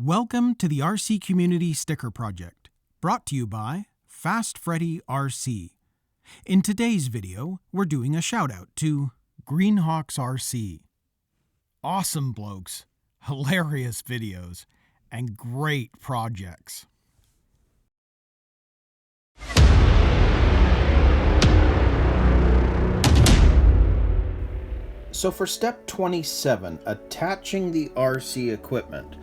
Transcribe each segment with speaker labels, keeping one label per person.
Speaker 1: Welcome to the RC Community Sticker Project, brought to you by Fast Freddy RC. In today's video, we're doing a shout-out to Greenhawks RC. Awesome blokes, hilarious videos, and great projects. So for step 27, attaching the RC equipment.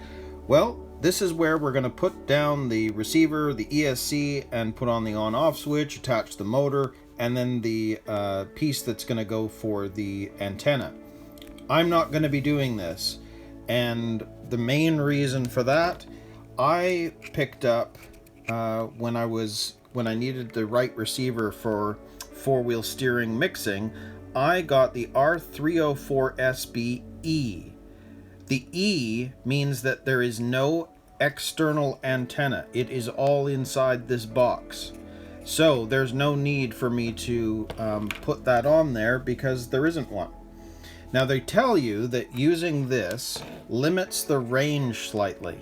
Speaker 1: Well, this is where we're going to put down the receiver, the ESC, and put on the on-off switch, attach the motor, and then the piece that's going to go for the antenna. I'm not going to be doing this, and the main reason for that, I picked up when I needed the right receiver for four-wheel steering mixing, I got the R304SBE. The E means that there is no external antenna. It is all inside this box. So there's no need for me to put that on there because there isn't one. Now they tell you that using this limits the range slightly.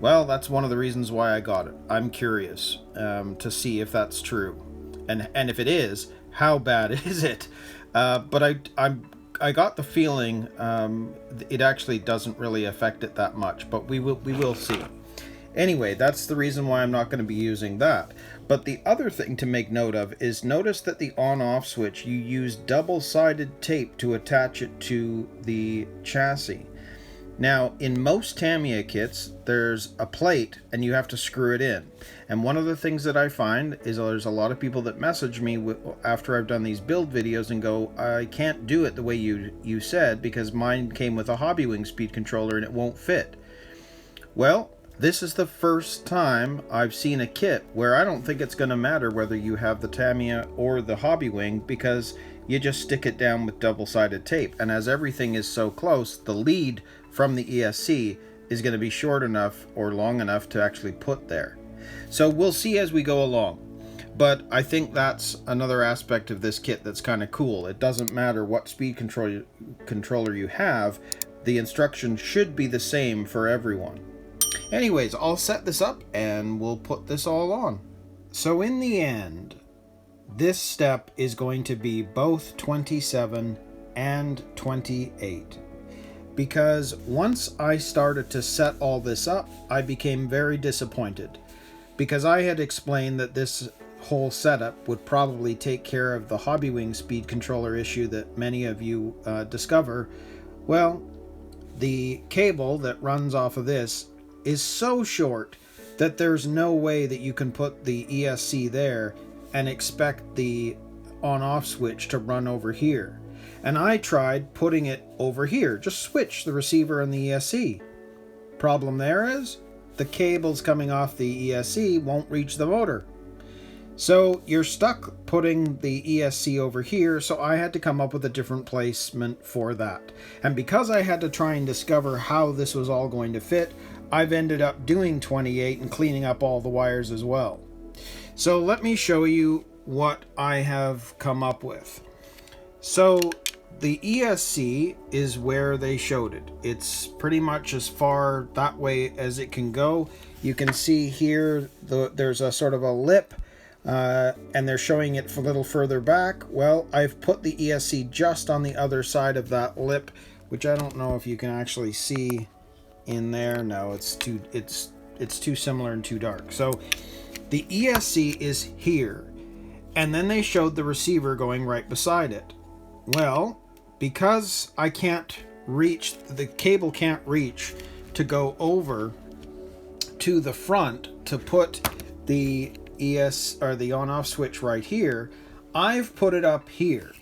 Speaker 1: Well, that's one of the reasons why I got it. I'm curious to see if that's true. And if it is, how bad is it? But I got the feeling it actually doesn't really affect it that much, but we will see. Anyway, that's the reason why I'm not going to be using that. But the other thing to make note of is notice that the on-off switch, you use double-sided tape to attach it to the chassis. Now, in most Tamiya kits, there's a plate and you have to screw it in. And one of the things that I find is there's a lot of people that message me after I've done these build videos and go, I can't do it the way you said because mine came with a Hobbywing speed controller and it won't fit. Well, this is the first time I've seen a kit where I don't think it's going to matter whether you have the Tamiya or the Hobbywing because you just stick it down with double-sided tape. And as everything is so close, the lead from the ESC is going to be short enough or long enough to actually put there. So we'll see as we go along. But I think that's another aspect of this kit that's kind of cool. It doesn't matter what speed controller you have, the instructions should be the same for everyone. Anyways, I'll set this up and we'll put this all on. So in the end, this step is going to be both 27 and 28. Because once I started to set all this up, I became very disappointed. Because I had explained that this whole setup would probably take care of the Hobbywing speed controller issue that many of you discover. Well, the cable that runs off of this is so short that there's no way that you can put the ESC there and expect the on-off switch to run over here. And I tried putting it over here. Just switch the receiver and the ESC. Problem there is, the cables coming off the ESC won't reach the motor. So you're stuck putting the ESC over here, so I had to come up with a different placement for that. And because I had to try and discover how this was all going to fit, I've ended up doing 28 and cleaning up all the wires as well. So let me show you what I have come up with. So the ESC is where they showed it. It's pretty much as far that way as it can go. You can see here there's a sort of a lip and they're showing it a little further back. Well, I've put the ESC just on the other side of that lip, which I don't know if you can actually see in there. No, it's too similar and too dark. So the ESC is here, and then they showed the receiver going right beside it. Well, because I can't reach, the cable can't reach to go over to the front to put the the on-off switch right here, I've put it up here.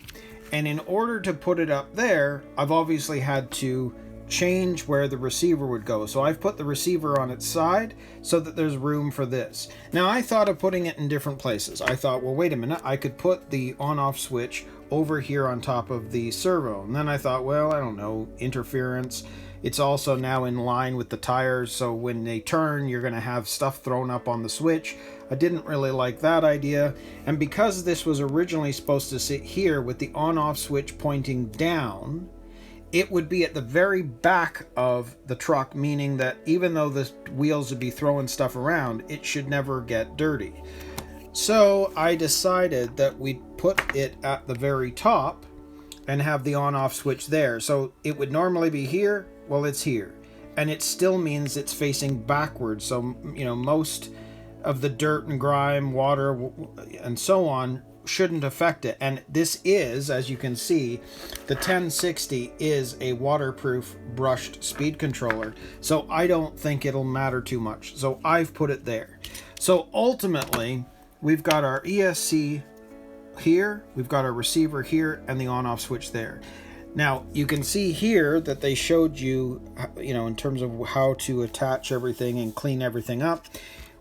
Speaker 1: And in order to put it up there, I've obviously had to change where the receiver would go. So I've put the receiver on its side so that there's room for this. Now I thought of putting it in different places. I thought, well, wait a minute, I could put the on-off switch over here on top of the servo. And then I thought, well, I don't know, interference. It's also now in line with the tires, so when they turn, you're going to have stuff thrown up on the switch. I didn't really like that idea. And because this was originally supposed to sit here with the on-off switch pointing down, it would be at the very back of the truck, meaning that even though the wheels would be throwing stuff around, it should never get dirty. So I decided that we'd put it at the very top and have the on-off switch there. So it would normally be here, well, it's here. And it still means it's facing backwards. So, you know, most of the dirt and grime, water, and so on shouldn't affect it. And this is, as you can see, the 1060 is a waterproof brushed speed controller. So I don't think it'll matter too much. So I've put it there. So ultimately, we've got our ESC here, we've got our receiver here, and the on-off switch there. Now, you can see here that they showed you, in terms of how to attach everything and clean everything up.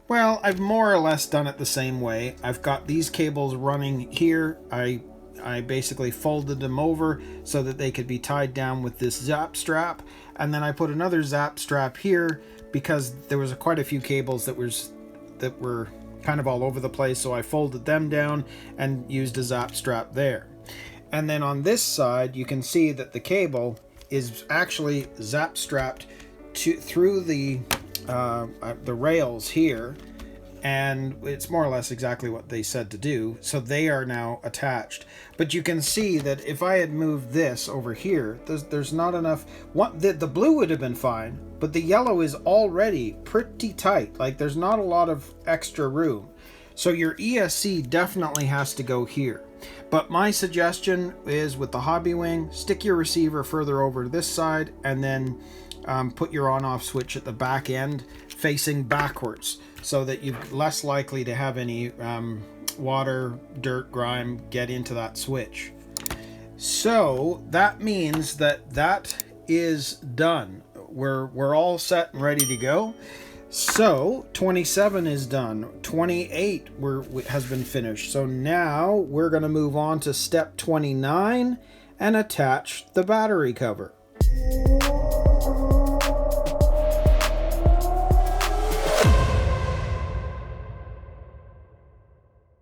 Speaker 1: Well, I've more or less done it the same way. I've got these cables running here. I basically folded them over so that they could be tied down with this zap strap. And then I put another zap strap here because there was quite a few cables that were kind of all over the place. So I folded them down and used a zap strap there. And then on this side, you can see that the cable is actually zap strapped through the rails here, and it's more or less exactly what they said to do. So they are now attached. But you can see that if I had moved this over here, there's not enough. The blue would have been fine, but the yellow is already pretty tight. Like, there's not a lot of extra room. So your ESC definitely has to go here. But my suggestion is, with the Hobbywing, stick your receiver further over to this side, and then put your on-off switch at the back end facing backwards, so that you're less likely to have any water, dirt, grime get into that switch. So that means that is done. We're all set and ready to go. So 27 is done. 28 has been finished. So now we're going to move on to step 29 and attach the battery cover.